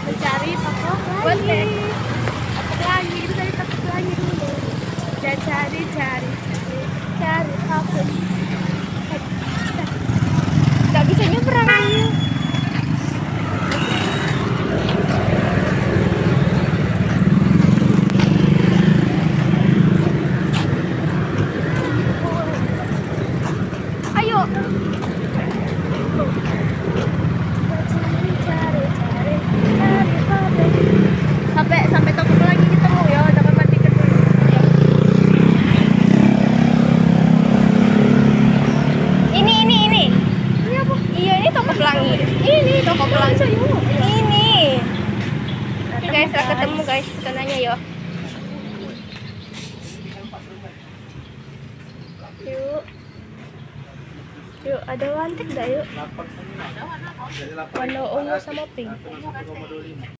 mencari toko pelangi. Toko pelangi itu dari toko pelangi dulu. Dan cari toko. Gak bisa nyebrang aja. Ayo. Sampai toko lagi ketemu ya, dapat mati ketemu. Ini. Ini apa? Iya, ini toko pelangi. Ini toko pelangi. Ini. Oke guys, saya ketemu guys, kita nanya yuk. Yuk, ada wantek dah yuk. Warna ungu sama pink.